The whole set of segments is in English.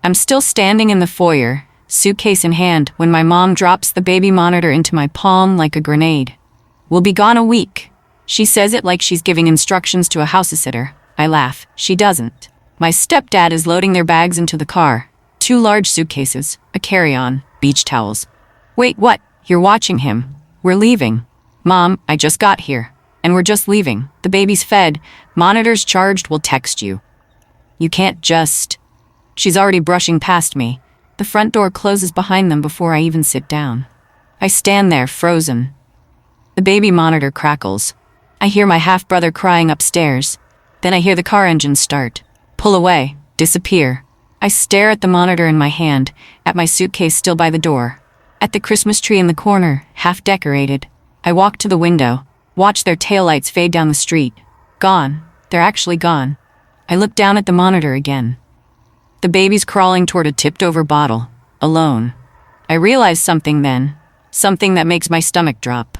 I'm still standing in the foyer, suitcase in hand, when my mom drops the baby monitor into my palm like a grenade. "We'll be gone a week." She says it like she's giving instructions to a house-sitter. I laugh. She doesn't. My stepdad is loading their bags into the car. 2 large suitcases, a carry-on, beach towels. "Wait, what? You're watching him. We're leaving." "Mom, I just got here. And we're just leaving. The baby's fed. Monitor's charged, we'll text you." "You can't just..." She's already brushing past me. The front door closes behind them before I even sit down. I stand there, frozen. The baby monitor crackles. I hear my half-brother crying upstairs. Then I hear the car engine start. Pull away. Disappear. I stare at the monitor in my hand, at my suitcase still by the door, at the Christmas tree in the corner, half decorated. I walk to the window, watch their taillights fade down the street. Gone. They're actually gone. I look down at the monitor again. The baby's crawling toward a tipped-over bottle, alone. I realize something then, something that makes my stomach drop.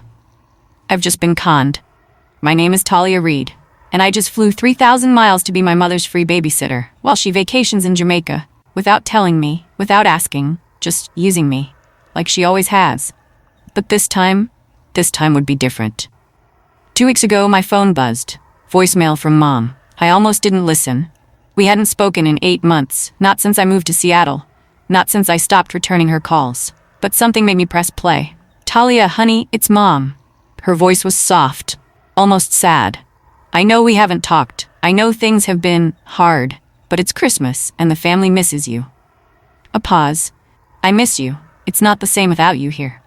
I've just been conned. My name is Talia Reed, and I just flew 3,000 miles to be my mother's free babysitter while she vacations in Jamaica, without telling me, without asking, just using me, like she always has. But this time would be different. 2 weeks ago, my phone buzzed. Voicemail from Mom. I almost didn't listen. We hadn't spoken in 8 months, not since I moved to Seattle, not since I stopped returning her calls. But something made me press play. "Talia, honey, it's Mom." Her voice was soft, almost sad. "I know we haven't talked. I know things have been hard, but it's Christmas and the family misses you." A pause. "I miss you. It's not the same without you here."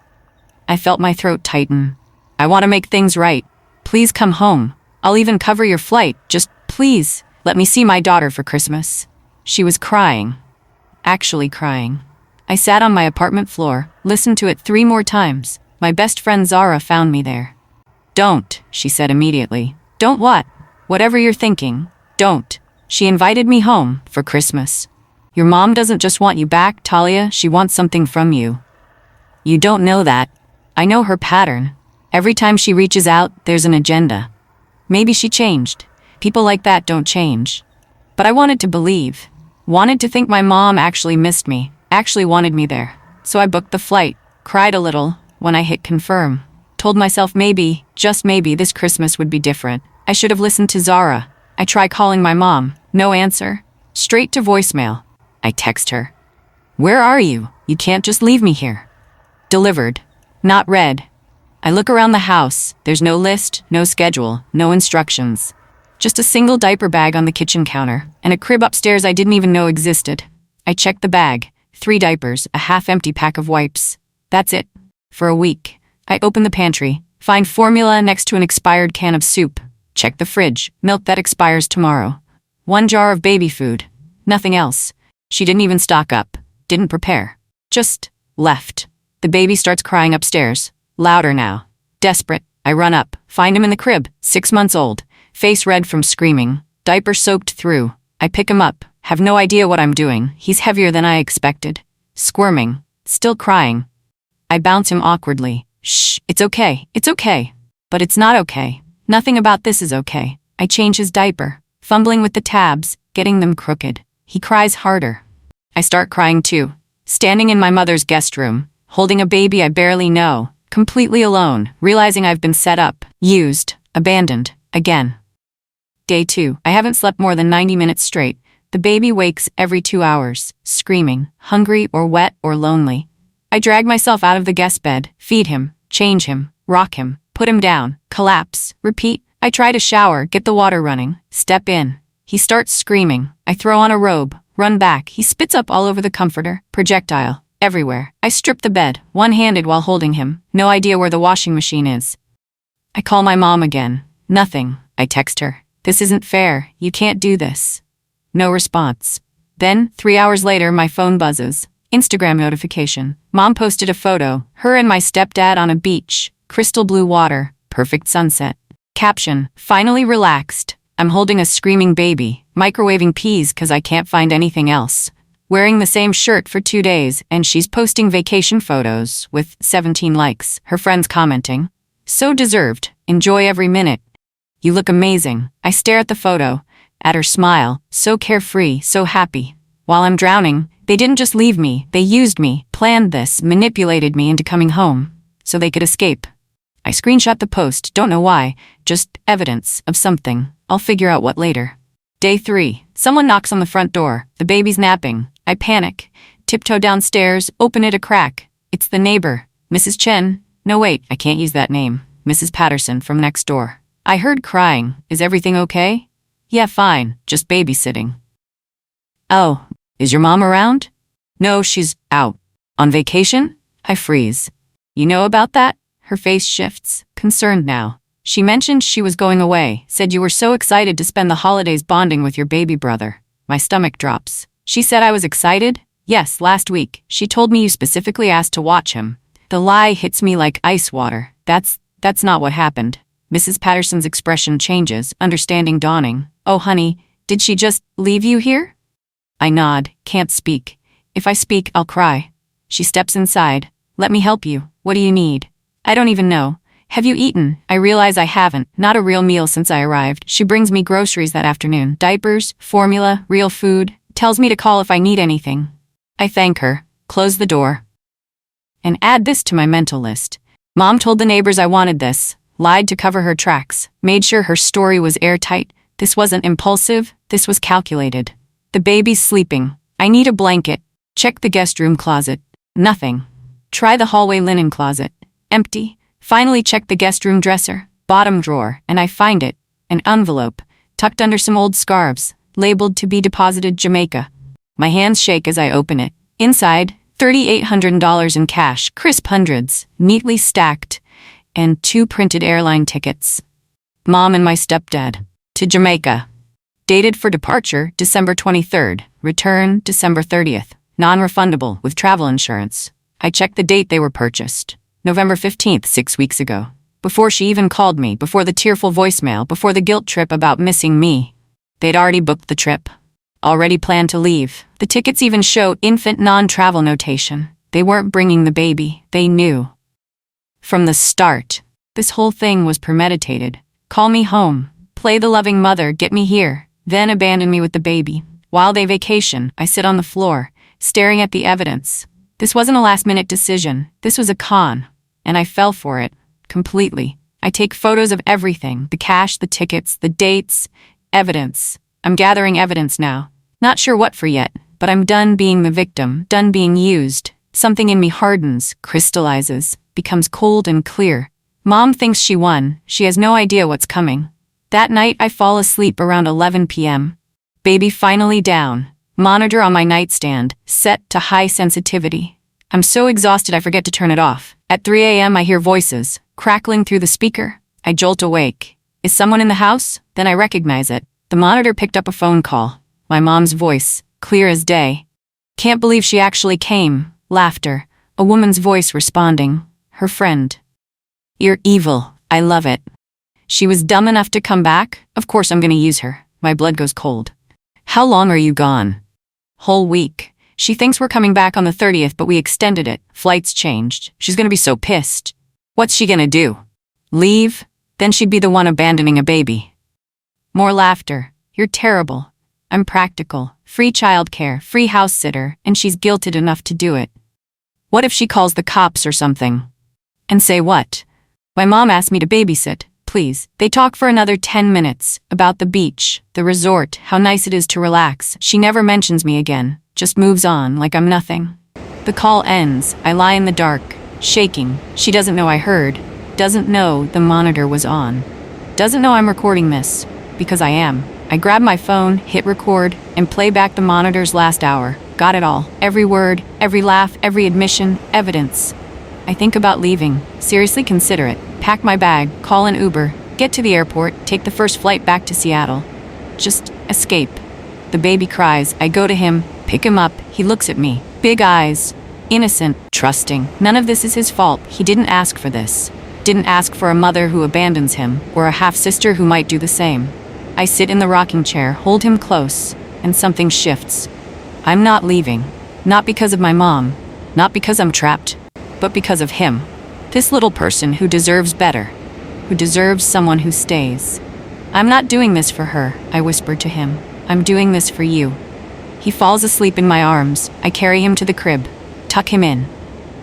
I felt my throat tighten. "I want to make things right. Please come home. I'll even cover your flight. Just please, let me see my daughter for Christmas." She was crying. Actually crying. I sat on my apartment floor, listened to it 3 more times. My best friend Zara found me there. "Don't," she said immediately. "Don't what?" "Whatever you're thinking, don't." She invited me home for Christmas. "Your mom doesn't just want you back, Talia, she wants something from you." "You don't know that." I know her pattern. Every time she reaches out, there's an agenda. Maybe she changed. People like that don't change. But I wanted to believe. Wanted to think my mom actually missed me, actually wanted me there. So I booked the flight, cried a little when I hit confirm. Told myself maybe, just maybe, this Christmas would be different. I should have listened to Zara. I try calling my mom. No answer. Straight to voicemail. I text her. "Where are you? You can't just leave me here." Delivered. Not read. I look around the house. There's no list, no schedule, no instructions. Just a single diaper bag on the kitchen counter, and a crib upstairs I didn't even know existed. I check the bag. 3 diapers, a half-empty pack of wipes. That's it. For a week. I open the pantry, find formula next to an expired can of soup. Check the fridge. Milk that expires tomorrow. 1 jar of baby food. Nothing else. She didn't even stock up. Didn't prepare. Just left. The baby starts crying upstairs. Louder now. Desperate. I run up. Find him in the crib. 6 months old. Face red from screaming. Diaper soaked through. I pick him up. Have no idea what I'm doing. He's heavier than I expected. Squirming. Still crying. I bounce him awkwardly. "Shh, it's okay. It's okay." But it's not okay. Nothing about this is okay. I change his diaper. Fumbling with the tabs, getting them crooked. He cries harder. I start crying too. Standing in my mother's guest room, holding a baby I barely know, completely alone, realizing I've been set up, used, abandoned, again. Day 2. I haven't slept more than 90 minutes straight. The baby wakes every 2 hours, screaming, hungry or wet or lonely. I drag myself out of the guest bed, feed him, change him, rock him, put him down, collapse, repeat. I try to shower, get the water running, step in. He starts screaming. I throw on a robe, run back. He spits up all over the comforter, projectile, everywhere. I strip the bed, one-handed while holding him. No idea where the washing machine is. I call my mom again. Nothing. I text her. "This isn't fair. You can't do this." No response. Then, 3 hours later, my phone buzzes. Instagram notification. Mom posted a photo. Her and my stepdad on a beach. Crystal blue water. Perfect sunset. Caption. "Finally relaxed. I'm holding a screaming baby. Microwaving peas cause I can't find anything else. Wearing the same shirt for 2 days, and she's posting vacation photos with 17 likes. Her friends commenting. So deserved. Enjoy every minute. You look amazing." I stare at the photo, at her smile, so carefree, so happy. While I'm drowning, They didn't just leave me, they used me, planned this, manipulated me into coming home, so they could escape. I screenshot the post, don't know why, just evidence of something. I'll figure out what later. Day 3. Someone knocks on the front door. The baby's napping. I panic. Tiptoe downstairs, open it a crack. It's the neighbor, Mrs. Chen. No wait, I can't use that name. Mrs. Patterson from next door. I heard crying. Is everything okay? Yeah, fine, just babysitting. Oh, is your mom around? No, she's out. On vacation? I freeze. You know about that? Her face shifts, concerned now. She mentioned she was going away, said you were so excited to spend the holidays bonding with your baby brother. My stomach drops. She said I was excited? Yes, last week. She told me you specifically asked to watch him. The lie hits me like ice water. That's not what happened. Mrs. Patterson's expression changes, understanding dawning. Oh honey, did she just leave you here? I nod, can't speak. If I speak, I'll cry. She steps inside. Let me help you. What do you need? I don't even know. Have you eaten? I realize I haven't. Not a real meal since I arrived. She brings me groceries that afternoon. Diapers, formula, real food. Tells me to call if I need anything. I thank her. Close the door. And add this to my mental list. Mom told the neighbors I wanted this. Lied to cover her tracks. Made sure her story was airtight. This wasn't impulsive. This was calculated. The baby's sleeping. I need a blanket. Check the guest room closet. Nothing. Try the hallway linen closet. Empty. Finally check the guest room dresser. Bottom drawer. And I find it. An envelope. Tucked under some old scarves. Labeled to be deposited Jamaica. My hands shake as I open it. Inside, $3,800 in cash. Crisp hundreds. Neatly stacked. And 2 printed airline tickets. Mom and my stepdad. To Jamaica. Dated for departure, December 23rd. Return, December 30th. Non-refundable, with travel insurance. I checked the date they were purchased. November 15th, 6 weeks ago. Before she even called me, before the tearful voicemail, before the guilt trip about missing me. They'd already booked the trip. Already planned to leave. The tickets even show infant non-travel notation. They weren't bringing the baby. They knew. From the start. This whole thing was premeditated. Call me home. Play the loving mother, get me here. Then abandon me with the baby. While they vacation, I sit on the floor, staring at the evidence. This wasn't a last-minute decision. This was a con. And I fell for it. Completely. I take photos of everything. The cash, the tickets, the dates. Evidence. I'm gathering evidence now. Not sure what for yet, but I'm done being the victim, done being used. Something in me hardens, crystallizes, becomes cold and clear. Mom thinks she won. She has no idea what's coming. That night, I fall asleep around 11 p.m. Baby finally down. Monitor on my nightstand, set to high sensitivity. I'm so exhausted I forget to turn it off. At 3 a.m. I hear voices, crackling through the speaker. I jolt awake. Is someone in the house? Then I recognize it. The monitor picked up a phone call. My mom's voice, clear as day. Can't believe she actually came. Laughter. A woman's voice responding. Her friend. You're evil. I love it. She was dumb enough to come back? Of course I'm gonna use her. My blood goes cold. How long are you gone? Whole week. She thinks we're coming back on the 30th, but we extended it. Flights changed. She's gonna be so pissed. What's she gonna do? Leave? Then she'd be the one abandoning a baby. More laughter. You're terrible. I'm practical. Free childcare, free house sitter, and she's guilted enough to do it. What if she calls the cops or something? And say what? My mom asked me to babysit. Please. They talk for another 10 minutes, about the beach, the resort, how nice it is to relax. She never mentions me again, just moves on like I'm nothing. The call ends. I lie in the dark, shaking. She doesn't know I heard, doesn't know the monitor was on, doesn't know I'm recording this, because I am. I grab my phone, hit record, and play back the monitor's last hour. Got it all. Every word, every laugh, every admission, evidence. I think about leaving. Seriously consider it. Pack my bag, call an Uber, get to the airport, take the first flight back to Seattle. Just escape. The baby cries. I go to him, pick him up. He looks at me. Big eyes. Innocent, trusting. None of this is his fault. He didn't ask for this. Didn't ask for a mother who abandons him, or a half-sister who might do the same. I sit in the rocking chair, hold him close, and something shifts. I'm not leaving. Not because of my mom. Not because I'm trapped. But because of him. This little person who deserves better. Who deserves someone who stays. I'm not doing this for her, I whispered to him. I'm doing this for you. He falls asleep in my arms. I carry him to the crib, tuck him in,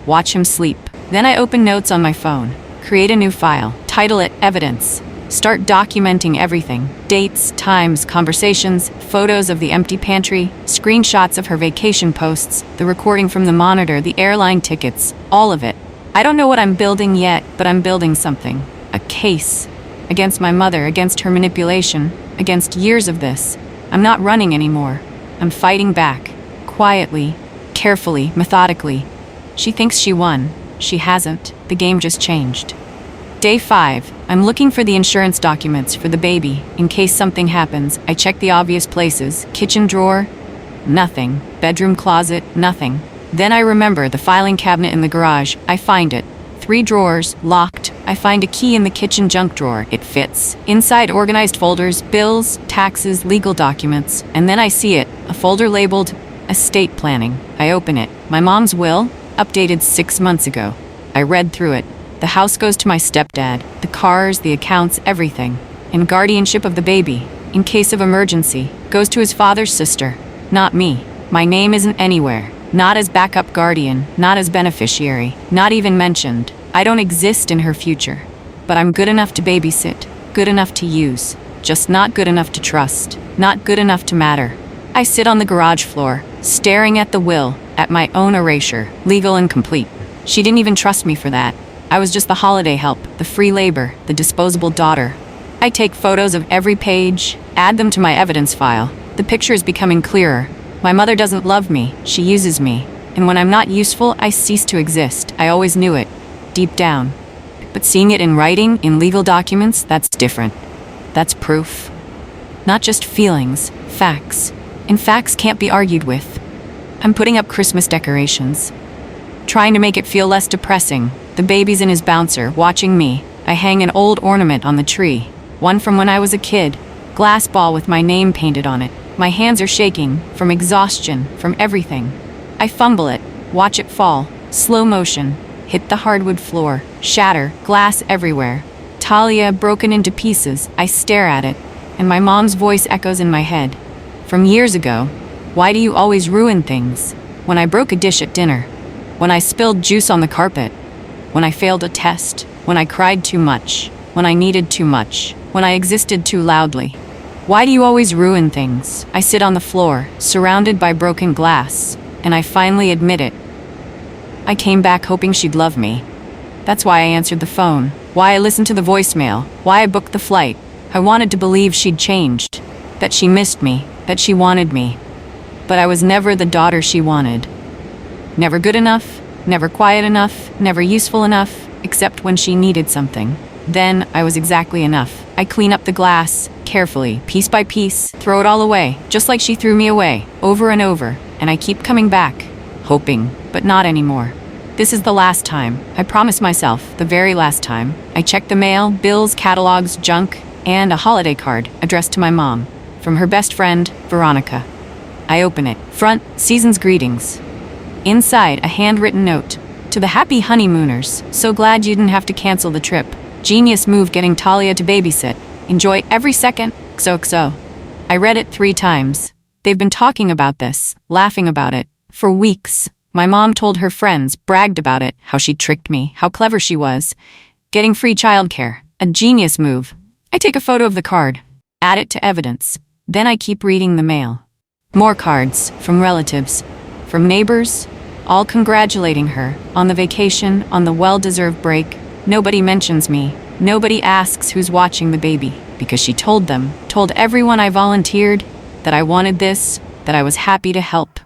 watch him sleep. Then I open notes on my phone, create a new file, title it Evidence. Start documenting everything. Dates, times, conversations, photos of the empty pantry, screenshots of her vacation posts, the recording from the monitor, the airline tickets, all of it. I don't know what I'm building yet, but I'm building something. A case. Against my mother, against her manipulation, against years of this. I'm not running anymore. I'm fighting back. Quietly, carefully, methodically. She thinks she won. She hasn't. The game just changed. Day 5. I'm looking for the insurance documents for the baby. In case something happens, I check the obvious places. Kitchen drawer, nothing. Bedroom closet, nothing. Then I remember the filing cabinet in the garage. I find it. 3 drawers, locked. I find a key in the kitchen junk drawer. It fits. Inside, organized folders, bills, taxes, legal documents. And then I see it, a folder labeled Estate Planning. I open it. My mom's will, updated 6 months ago. I read through it. The house goes to my stepdad, the cars, the accounts, everything. In guardianship of the baby, in case of emergency, goes to his father's sister, not me. My name isn't anywhere, not as backup guardian, not as beneficiary, not even mentioned. I don't exist in her future. But I'm good enough to babysit, good enough to use, just not good enough to trust, not good enough to matter. I sit on the garage floor, staring at the will, at my own erasure, legal and complete. She didn't even trust me for that. I was just the holiday help, the free labor, the disposable daughter. I take photos of every page, add them to my evidence file. The picture is becoming clearer. My mother doesn't love me, she uses me. And when I'm not useful, I cease to exist. I always knew it, deep down. But seeing it in writing, in legal documents, that's different. That's proof. Not just feelings, facts. And facts can't be argued with. I'm putting up Christmas decorations, trying to make it feel less depressing. The baby's in his bouncer, watching me. I hang an old ornament on the tree, one from when I was a kid. Glass ball with my name painted on it. My hands are shaking, from exhaustion, from everything. I fumble it, watch it fall, slow motion, hit the hardwood floor, shatter, glass everywhere. Talia broken into pieces. I stare at it, and my mom's voice echoes in my head. From years ago, why do you always ruin things? When I broke a dish at dinner, when I spilled juice on the carpet, when I failed a test, when I cried too much, when I needed too much, when I existed too loudly. Why do you always ruin things? I sit on the floor, surrounded by broken glass, and I finally admit it. I came back hoping she'd love me. That's why I answered the phone, why I listened to the voicemail, why I booked the flight. I wanted to believe she'd changed, that she missed me, that she wanted me. But I was never the daughter she wanted. Never good enough, never quiet enough, never useful enough, except when she needed something. Then I was exactly enough. I clean up the glass, carefully, piece by piece, throw it all away, just like she threw me away, over and over, and I keep coming back, hoping, but not anymore. This is the last time. I promise myself, the very last time. I check the mail, bills, catalogs, junk, and a holiday card addressed to my mom, from her best friend, Veronica. I open it. Front, season's greetings. Inside, a handwritten note. To the happy honeymooners, so glad you didn't have to cancel the trip. Genius move getting Talia to babysit. Enjoy every second, XOXO. I read it 3 times. They've been talking about this, laughing about it, for weeks. My mom told her friends, bragged about it, how she tricked me, how clever she was. Getting free childcare, a genius move. I take a photo of the card, add it to evidence. Then I keep reading the mail. More cards, from relatives, from neighbors, all congratulating her, on the vacation, on the well-deserved break. Nobody mentions me. Nobody asks who's watching the baby, because she told them, told everyone I volunteered, that I wanted this, that I was happy to help.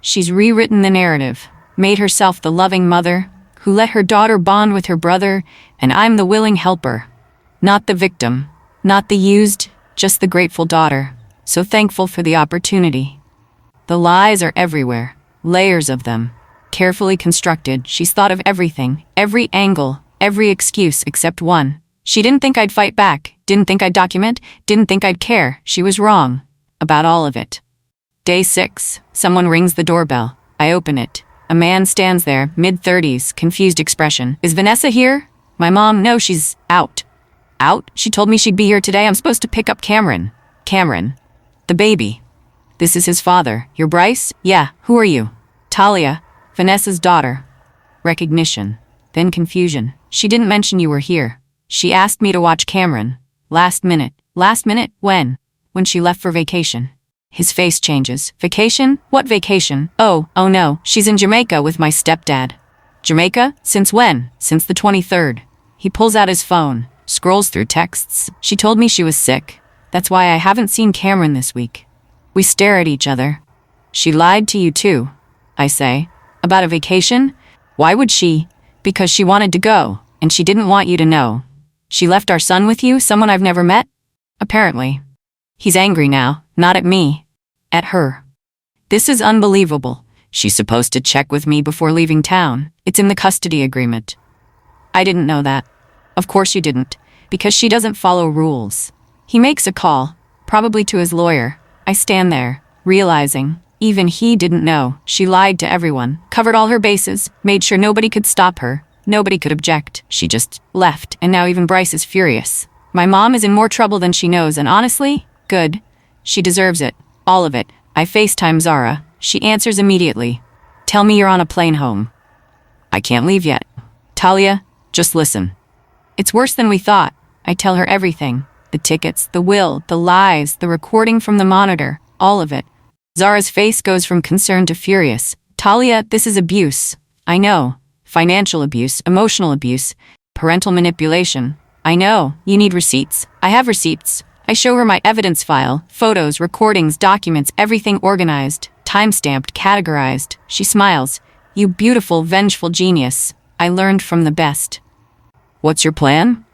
She's rewritten the narrative, made herself the loving mother, who let her daughter bond with her brother, and I'm the willing helper. Not the victim, not the used, just the grateful daughter, so thankful for the opportunity. The lies are everywhere, layers of them. Carefully constructed, she's thought of everything, every angle, every excuse except one. She didn't think I'd fight back, didn't think I'd document, didn't think I'd care. She was wrong. About all of it. Day 6. Someone rings the doorbell. I open it. A man stands there, mid-30s, confused expression. Is Vanessa here? My mom, no, she's out. Out? She told me she'd be here today. I'm supposed to pick up Cameron. Cameron. The baby. This is his father. You're Bryce? Yeah, who are you? Talia, Vanessa's daughter. Recognition. Then confusion. She didn't mention you were here. She asked me to watch Cameron. Last minute. Last minute? When? When she left for vacation. His face changes. Vacation? What vacation? Oh no, she's in Jamaica with my stepdad. Jamaica? Since when? Since the 23rd. He pulls out his phone, scrolls through texts. She told me she was sick. That's why I haven't seen Cameron this week. We stare at each other. She lied to you too, I say. About a vacation? Why would she? Because she wanted to go, and she didn't want you to know. She left our son with you, someone I've never met? Apparently. He's angry now, not at me. At her. This is unbelievable. She's supposed to check with me before leaving town. It's in the custody agreement. I didn't know that. Of course you didn't, because she doesn't follow rules. He makes a call, probably to his lawyer. I stand there, realizing, even he didn't know. She lied to everyone, covered all her bases, made sure nobody could stop her. Nobody could object. She just left, and now even Bryce is furious. My mom is in more trouble than she knows, and honestly, good. She deserves it. All of it. I FaceTime Zara. She answers immediately. Tell me you're on a plane home. I can't leave yet. Talia, just listen. It's worse than we thought. I tell her everything. The tickets, the will, the lies, the recording from the monitor, all of it. Zara's face goes from concern to furious. Talia, this is abuse. I know. Financial abuse, emotional abuse, parental manipulation. I know. You need receipts. I have receipts. I show her my evidence file, photos, recordings, documents, everything organized, time-stamped, categorized. She smiles. You beautiful, vengeful genius. I learned from the best. What's your plan?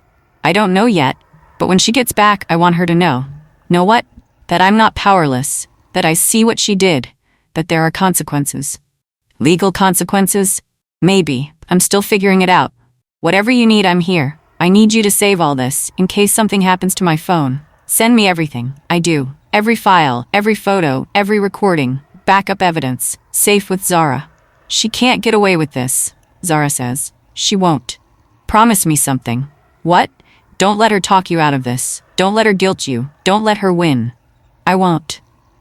I don't know yet, but when she gets back, I want her to know. Know what? That I'm not powerless, that I see what she did, that there are consequences. Legal consequences? Maybe. I'm still figuring it out. Whatever you need, I'm here. I need you to save all this, in case something happens to my phone. Send me everything. I do. Every file, every photo, every recording. Backup evidence. Safe with Zara. She can't get away with this, Zara says. She won't. Promise me something. What? Don't let her talk you out of this. Don't let her guilt you. Don't let her win. I won't.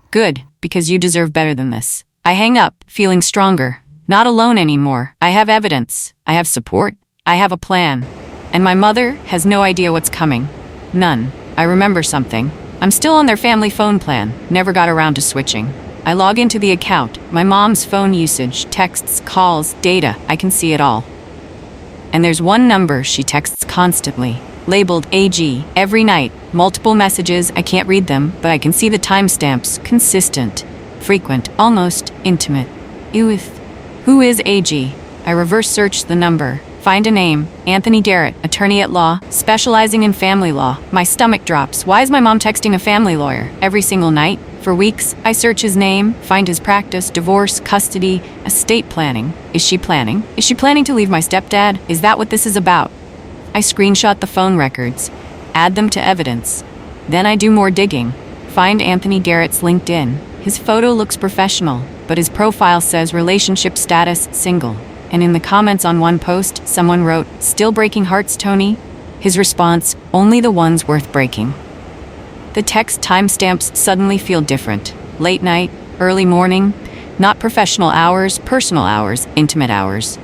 Good, because you deserve better than this. I hang up, feeling stronger. Not alone anymore. I have evidence. I have support. I have a plan. And my mother has no idea what's coming. None. I remember something. I'm still on their family phone plan. Never got around to switching. I log into the account. My mom's phone usage, texts, calls, data. I can see it all. And there's one number she texts constantly. Labeled AG. Every night. Multiple messages. I can't read them, but I can see the timestamps. Consistent. Frequent. Almost intimate. Who is AG? I reverse search the number. Find a name. Anthony Garrett, attorney at law, specializing in family law. My stomach drops. Why is my mom texting a family lawyer? Every single night? For weeks, I search his name, find his practice, divorce, custody, estate planning. Is she planning? Is she planning to leave my stepdad? Is that what this is about? I screenshot the phone records, add them to evidence. Then I do more digging. Find Anthony Garrett's LinkedIn. His photo looks professional, but his profile says relationship status, single. And in the comments on one post, someone wrote, "Still breaking hearts, Tony?" His response, "Only the ones worth breaking." The text timestamps suddenly feel different. Late night, early morning, not professional hours, personal hours, intimate hours.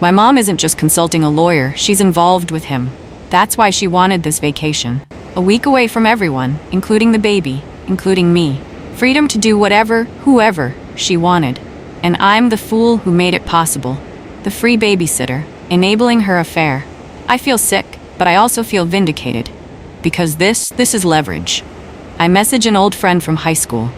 My mom isn't just consulting a lawyer, she's involved with him. That's why she wanted this vacation. A week away from everyone, including the baby, including me. Freedom to do whatever, whoever, she wanted. And I'm the fool who made it possible. The free babysitter, enabling her affair. I feel sick, but I also feel vindicated. Because this is leverage. I message an old friend from high school.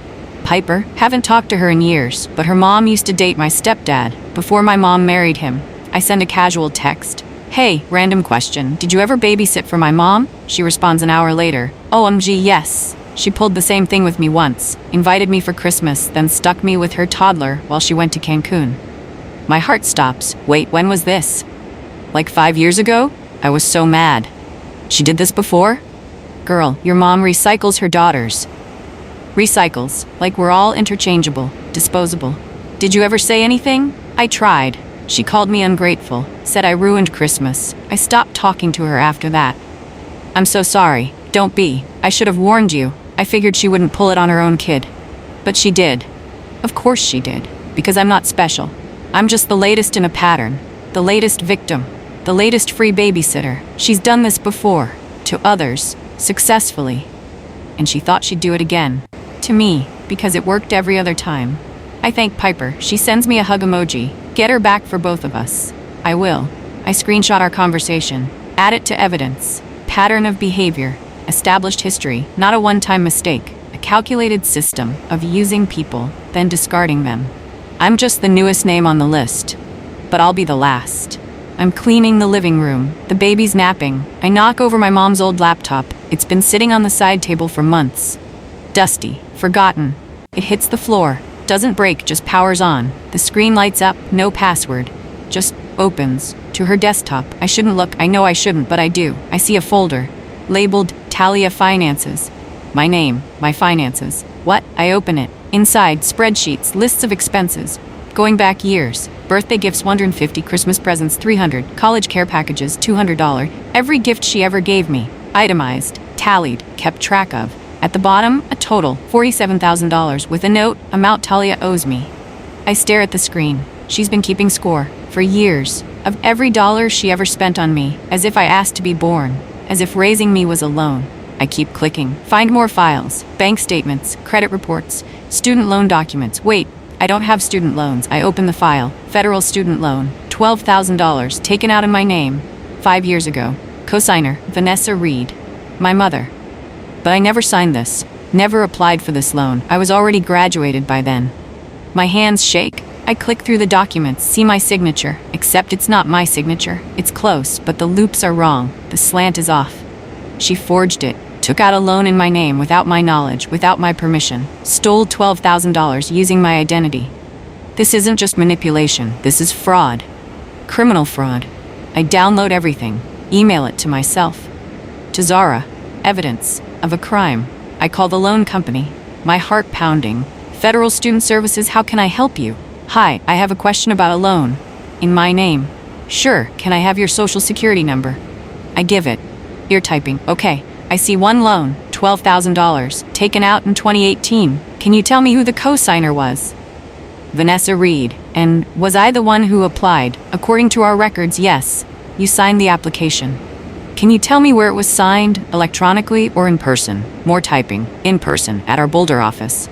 Piper, haven't talked to her in years, but her mom used to date my stepdad, before my mom married him. I send a casual text. Hey, random question, did you ever babysit for my mom? She responds an hour later. OMG, yes. She pulled the same thing with me once, invited me for Christmas, then stuck me with her toddler while she went to Cancun. My heart stops. Wait, when was this? Like 5 years ago? I was so mad. She did this before? Girl, your mom recycles her daughters. Recycles, like we're all interchangeable, disposable. Did you ever say anything? I tried. She called me ungrateful, said I ruined Christmas. I stopped talking to her after that. I'm so sorry. Don't be. I should have warned you. I figured she wouldn't pull it on her own kid. But she did. Of course she did. Because I'm not special. I'm just the latest in a pattern. The latest victim. The latest free babysitter. She's done this before. To others. Successfully. And she thought she'd do it again. To me. Because it worked every other time. I thank Piper. She sends me a hug emoji. Get her back for both of us. I will. I screenshot our conversation. Add it to evidence. Pattern of behavior. Established history. Not a one-time mistake. A calculated system of using people, then discarding them. I'm just the newest name on the list. But I'll be the last. I'm cleaning the living room. The baby's napping. I knock over my mom's old laptop. It's been sitting on the side table for months. Dusty. Forgotten. It hits the floor. Doesn't break, just powers on. The screen lights up, no password. Just opens. To her desktop. I shouldn't look, I know I shouldn't, but I do. I see a folder. Labeled, Talia Finances. My name, my finances. What? I open it. Inside, spreadsheets, lists of expenses. Going back years. Birthday gifts $150, Christmas presents $300, college care packages $200. Every gift she ever gave me. Itemized, tallied, kept track of. At the bottom, a total, $47,000, with a note, amount Talia owes me. I stare at the screen. She's been keeping score, for years, of every dollar she ever spent on me, as if I asked to be born, as if raising me was a loan. I keep clicking. Find more files, bank statements, credit reports, student loan documents. Wait, I don't have student loans. I open the file. Federal student loan, $12,000, taken out in my name, 5 years ago. Cosigner, Vanessa Reed. My mother. But I never signed this. Never applied for this loan. I was already graduated by then. My hands shake. I click through the documents, see my signature, except it's not my signature. It's close, but the loops are wrong. The slant is off. She forged it, took out a loan in my name without my knowledge, without my permission, stole $12,000 using my identity. This isn't just manipulation, this is fraud. Criminal fraud. I download everything, email it to myself. To Zara, evidence of a crime. I call the loan company, my heart pounding. Federal Student Services, how can I help you? Hi, I have a question about a loan. In my name. Sure, can I have your social security number? I give it. You're typing. Okay, I see one loan, $12,000, taken out in 2018. Can you tell me who the co-signer was? Vanessa Reed. And was I the one who applied? According to our records, yes. You signed the application. Can you tell me where it was signed, electronically or in person? More typing. In person, at our Boulder office.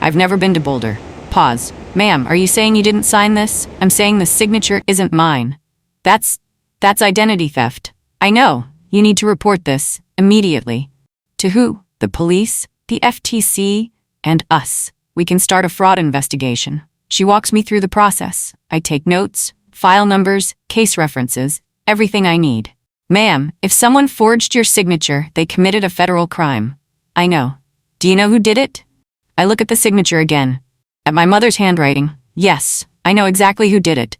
I've never been to Boulder. Pause. Ma'am, are you saying you didn't sign this? I'm saying the signature isn't mine. That's identity theft. I know. You need to report this, immediately. To who? The police? The FTC? And us. We can start a fraud investigation. She walks me through the process. I take notes, file numbers, case references, everything I need. Ma'am, if someone forged your signature, they committed a federal crime. I know. Do you know who did it? I look at the signature again. At my mother's handwriting. Yes, I know exactly who did it.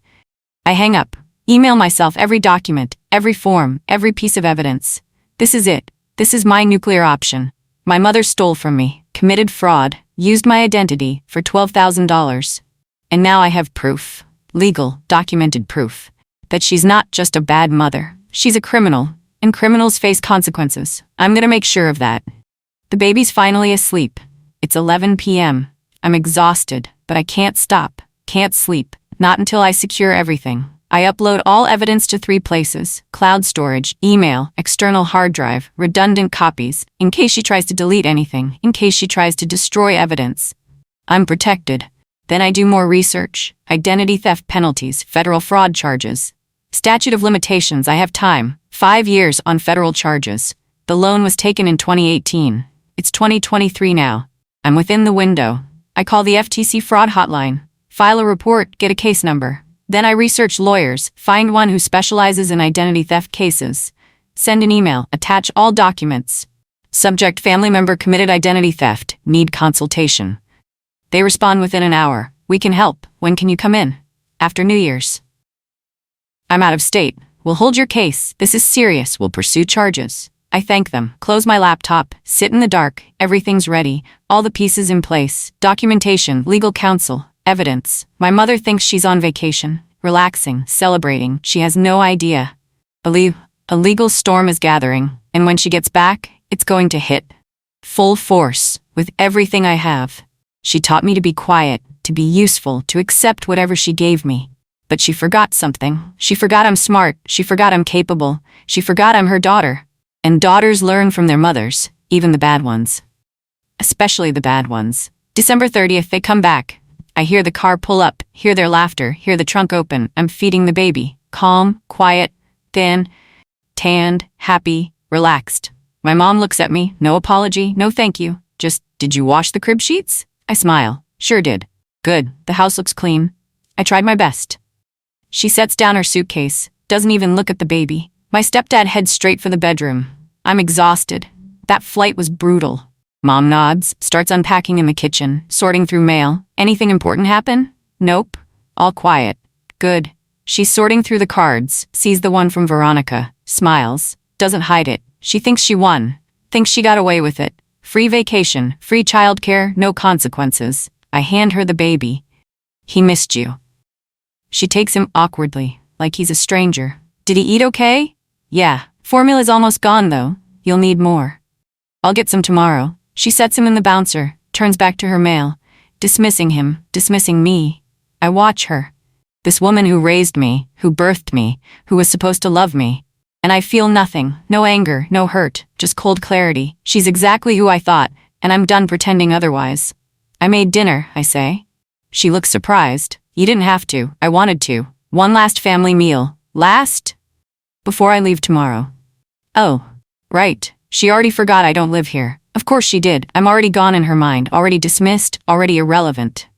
I hang up. Email myself every document, every form, every piece of evidence. This is it. This is my nuclear option. My mother stole from me, committed fraud, used my identity for $12,000. And now I have proof. Legal, documented proof. That she's not just a bad mother. She's a criminal, and criminals face consequences. I'm gonna make sure of that. The baby's finally asleep. It's 11 p.m. I'm exhausted, but I can't stop, can't sleep, not until I secure everything. I upload all evidence to 3 places: cloud storage, email, external hard drive, redundant copies, in case she tries to delete anything, in case she tries to destroy evidence. I'm protected. Then I do more research, identity theft penalties, federal fraud charges. Statute of limitations, I have time, 5 years on federal charges. The loan was taken in 2018. It's 2023 now. I'm within the window. I call the FTC fraud hotline, file a report, get a case number. Then I research lawyers, find one who specializes in identity theft cases. Send an email, attach all documents. Subject: family member committed identity theft, need consultation. They respond within an hour. We can help. When can you come in? After New Year's. I'm out of state. We'll hold your case. This is serious. We'll pursue charges. I thank them, close my laptop, sit in the dark. Everything's ready, all the pieces in place. Documentation, legal counsel, evidence. My mother thinks she's on vacation, relaxing, celebrating. She has no idea. A legal storm is gathering, and when she gets back, it's going to hit. Full force, with everything I have. She taught me to be quiet, to be useful, to accept whatever she gave me. But she forgot something. She forgot I'm smart. She forgot I'm capable. She forgot I'm her daughter. And daughters learn from their mothers, even the bad ones. Especially the bad ones. December 30th, they come back. I hear the car pull up, hear their laughter, hear the trunk open. I'm feeding the baby. Calm, quiet, thin, tanned, happy, relaxed. My mom looks at me, no apology, no thank you. Just, did you wash the crib sheets? I smile. Sure did. Good, the house looks clean. I tried my best. She sets down her suitcase, doesn't even look at the baby. My stepdad heads straight for the bedroom. I'm exhausted. That flight was brutal. Mom nods, starts unpacking in the kitchen, sorting through mail. Anything important happen? Nope. All quiet. Good. She's sorting through the cards, sees the one from Veronica, smiles, doesn't hide it. She thinks she won, thinks she got away with it. Free vacation, free childcare, no consequences. I hand her the baby. He missed you. She takes him awkwardly, like he's a stranger. Did he eat okay? Yeah. Formula's almost gone though. You'll need more. I'll get some tomorrow. She sets him in the bouncer, turns back to her mail, dismissing him, dismissing me. I watch her. This woman who raised me, who birthed me, who was supposed to love me. And I feel nothing, no anger, no hurt, just cold clarity. She's exactly who I thought, and I'm done pretending otherwise. I made dinner, I say. She looks surprised. You didn't have to, I wanted to. One last family meal. Last? Before I leave tomorrow. Oh, right. She already forgot I don't live here. Of course she did. I'm already gone in her mind, already dismissed, already irrelevant.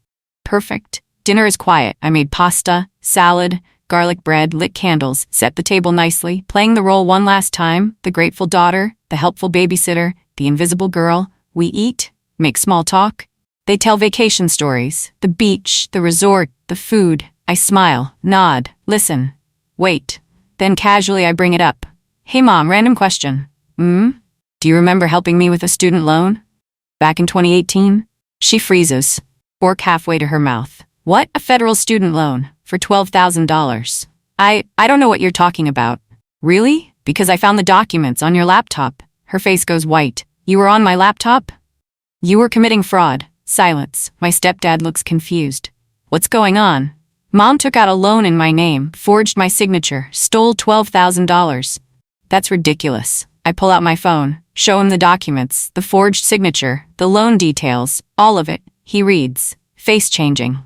Perfect. Dinner is quiet. I made pasta, salad, garlic bread, lit candles, set the table nicely, playing the role one last time, the grateful daughter, the helpful babysitter, the invisible girl. We eat, make small talk. They tell vacation stories, the beach, the resort, the food. I smile, nod, listen, wait. Then casually I bring it up. Hey mom, random question. Do you remember helping me with a student loan? Back in 2018? She freezes, fork halfway to her mouth. What? A federal student loan for $12,000. I don't know what you're talking about. Really? Because I found the documents on your laptop. Her face goes white. You were on my laptop? You were committing fraud. Silence. My stepdad looks confused. What's going on? Mom took out a loan in my name, forged my signature, stole $12,000. That's ridiculous. I pull out my phone, show him the documents, the forged signature, the loan details, all of it. He reads, face changing.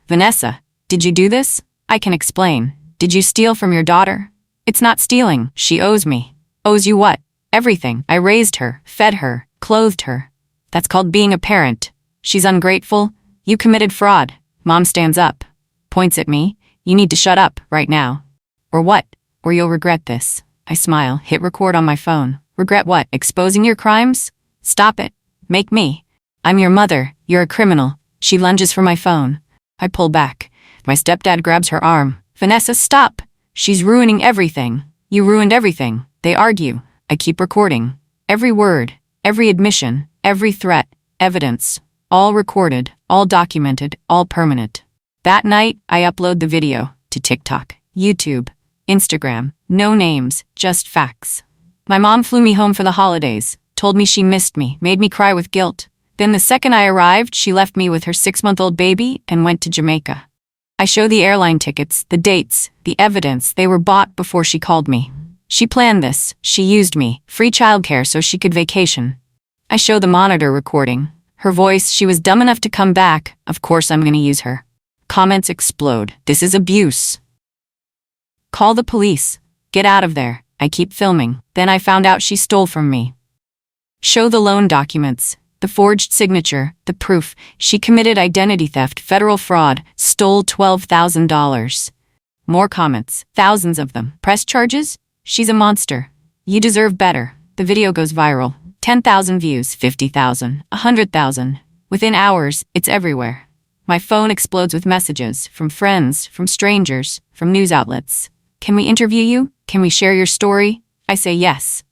Vanessa, did you do this? I can explain. Did you steal from your daughter? It's not stealing. She owes me. Owes you what? Everything. I raised her, fed her, clothed her. That's called being a parent. She's ungrateful. You committed fraud. Mom stands up, points at me. You need to shut up right now. Or what? Or you'll regret this. I smile, hit record on my phone. Regret what? Exposing your crimes? Stop it. Make me. I'm your mother. You're a criminal. She lunges for my phone. I pull back. My stepdad grabs her arm. Vanessa, stop. She's ruining everything. You ruined everything. They argue. I keep recording. Every word, every admission, every threat, evidence. All recorded, all documented, all permanent. That night, I upload the video to TikTok, YouTube, Instagram. No names, just facts. My mom flew me home for the holidays, told me she missed me, made me cry with guilt. Then the second I arrived, she left me with her 6-month-old baby and went to Jamaica. I show the airline tickets, the dates, the evidence. They were bought before she called me. She planned this. She used me. Free childcare so she could vacation. I show the monitor recording. Her voice, she was dumb enough to come back. Of course I'm going to use her. Comments explode. This is abuse. Call the police. Get out of there. I keep filming. Then I found out she stole from me. Show the loan documents, the forged signature, the proof. She committed identity theft, federal fraud, stole $12,000. More comments, thousands of them. Press charges? She's a monster. You deserve better. The video goes viral. 10,000 views, 50,000, 100,000. Within hours, it's everywhere. My phone explodes with messages from friends, from strangers, from news outlets. Can we interview you? Can we share your story? I say yes.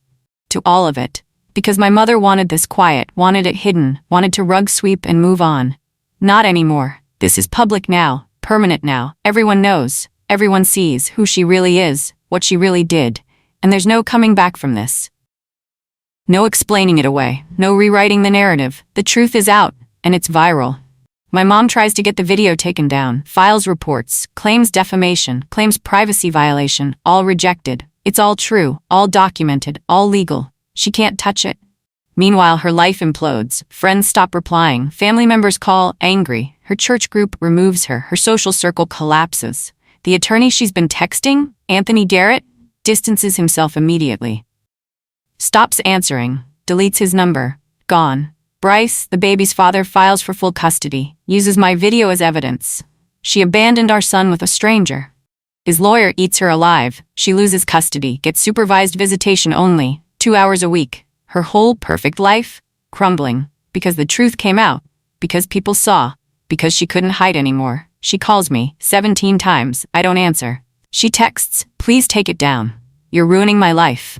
To all of it. Because my mother wanted this quiet, wanted it hidden, wanted to rug sweep and move on. Not anymore. This is public now, permanent now. Everyone knows, everyone sees who she really is, what she really did. And there's no coming back from this. No explaining it away, no rewriting the narrative. The truth is out, and it's viral. My mom tries to get the video taken down, files reports, claims defamation, claims privacy violation, all rejected. It's all true, all documented, all legal. She can't touch it. Meanwhile, her life implodes. Friends stop replying. Family members call, angry. Her church group removes her. Her social circle collapses. The attorney she's been texting, Anthony Garrett, distances himself immediately. Stops answering. Deletes his number. Gone. Bryce, the baby's father, files for full custody. Uses my video as evidence. She abandoned our son with a stranger. His lawyer eats her alive. She loses custody, gets supervised visitation only, 2 hours a week. Her whole perfect life, crumbling. Because the truth came out. Because people saw. Because she couldn't hide anymore. She calls me 17 times. I don't answer. She texts, please take it down. You're ruining my life.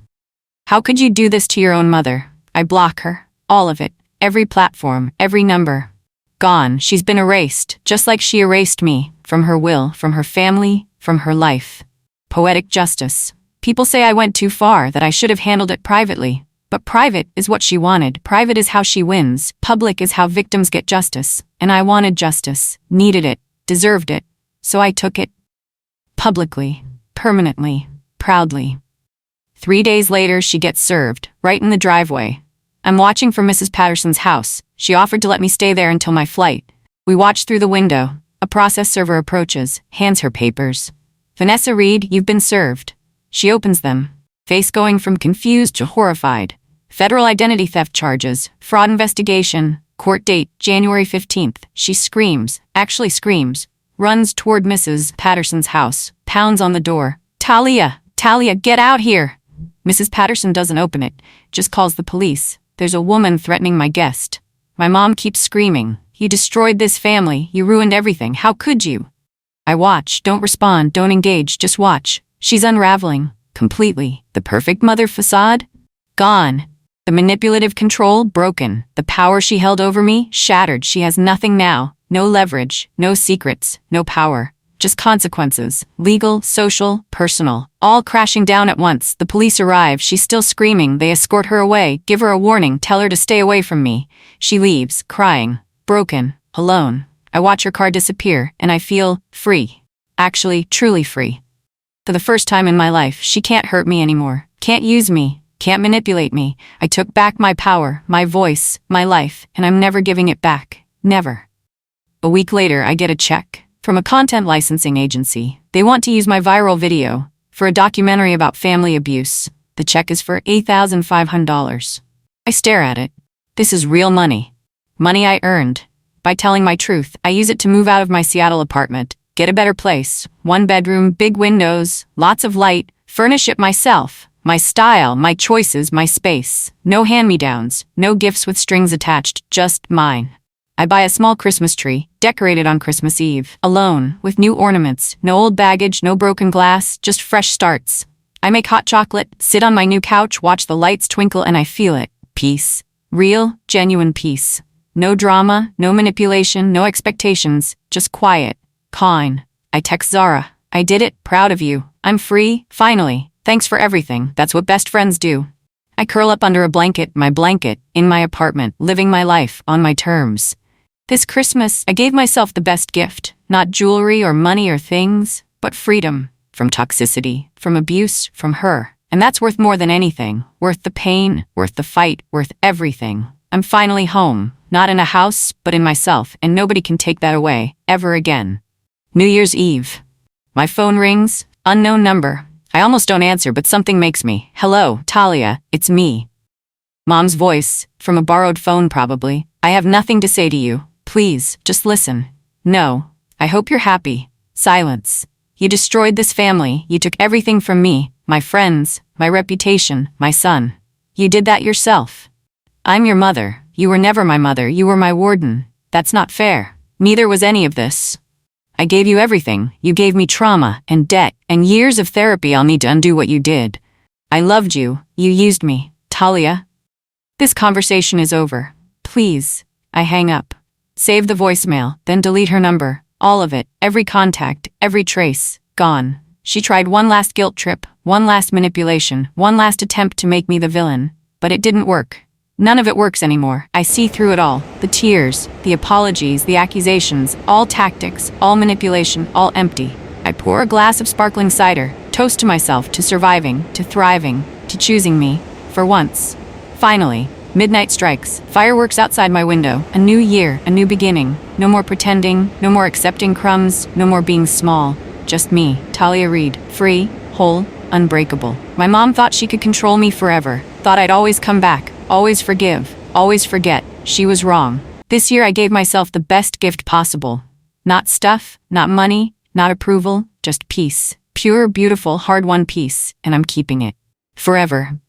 How could you do this to your own mother? I block her. All of it. Every platform, every number. Gone. She's been erased, just like she erased me. From her will, from her family, from her life. Poetic justice. People say I went too far, that I should have handled it privately. But private is what she wanted. Private is how she wins. Public is how victims get justice. And I wanted justice, needed it, deserved it. So I took it. Publicly, permanently, proudly. 3 days later, she gets served, right in the driveway. I'm watching from Mrs. Patterson's house. She offered to let me stay there until my flight. We watch through the window. A process server approaches, hands her papers. Vanessa Reed, you've been served. She opens them, face going from confused to horrified. Federal identity theft charges, fraud investigation, court date, January 15th. She screams, actually screams, runs toward Mrs. Patterson's house, pounds on the door. Talia, get out here. Mrs. Patterson doesn't open it, just calls the police. There's a woman threatening my guest. My mom keeps screaming, you destroyed this family, you ruined everything, how could you? I watch, don't respond, don't engage, just watch. She's unraveling, completely. The perfect mother facade? Gone. The manipulative control, broken. The power she held over me, shattered. She has nothing now. No leverage, no secrets, no power. Just consequences, legal, social, personal, all crashing down at once. The police arrive, she's still screaming, they escort her away, give her a warning, tell her to stay away from me. She leaves, crying, broken, alone. I watch her car disappear, and I feel free. Actually, truly free. For the first time in my life, she can't hurt me anymore, can't use me, can't manipulate me. I took back my power, my voice, my life, and I'm never giving it back. Never. A week later, I get a check. From a content licensing agency. They want to use my viral video for a documentary about family abuse. The check is for $8,500. I stare at it. This is real money. Money I earned. By telling my truth, I use it to move out of my Seattle apartment, get a better place, 1 bedroom, big windows, lots of light, furnish it myself, my style, my choices, my space. No hand-me-downs, no gifts with strings attached, just mine. I buy a small Christmas tree, decorated on Christmas Eve, alone, with new ornaments, no old baggage, no broken glass, just fresh starts. I make hot chocolate, sit on my new couch, watch the lights twinkle, and I feel it. Peace. Real, genuine peace. No drama, no manipulation, no expectations, just quiet. Calm. I text Zara. I did it, proud of you. I'm free, finally. Thanks for everything, that's what best friends do. I curl up under a blanket, in my apartment, living my life, on my terms. This Christmas, I gave myself the best gift, not jewelry or money or things, but freedom. From toxicity, from abuse, from her. And that's worth more than anything. Worth the pain, worth the fight, worth everything. I'm finally home, not in a house, but in myself, and nobody can take that away, ever again. New Year's Eve. My phone rings, unknown number. I almost don't answer, but something makes me. Hello, Talia, it's me. Mom's voice, from a borrowed phone probably. I have nothing to say to you. Please, just listen. No. I hope you're happy. Silence. You destroyed this family. You took everything from me, my friends, my reputation, my son. You did that yourself. I'm your mother. You were never my mother. You were my warden. That's not fair. Neither was any of this. I gave you everything. You gave me trauma and debt and years of therapy. I'll need to undo what you did. I loved you. You used me. Talia. This conversation is over. Please. I hang up. Save the voicemail, then delete her number. All of it, every contact, every trace, gone. She tried one last guilt trip, one last manipulation, one last attempt to make me the villain. But it didn't work. None of it works anymore. I see through it all. The tears, the apologies, the accusations, all tactics, all manipulation, all empty. I pour a glass of sparkling cider, toast to myself, to surviving, to thriving, to choosing me, for once. Finally, midnight strikes, fireworks outside my window, a new year, a new beginning. No more pretending, no more accepting crumbs, no more being small. Just me, Talia Reid, free, whole, unbreakable. My mom thought she could control me forever, thought I'd always come back, always forgive, always forget. She was wrong. This year I gave myself the best gift possible. Not stuff, not money, not approval, just peace. Pure, beautiful, hard-won peace, and I'm keeping it. Forever.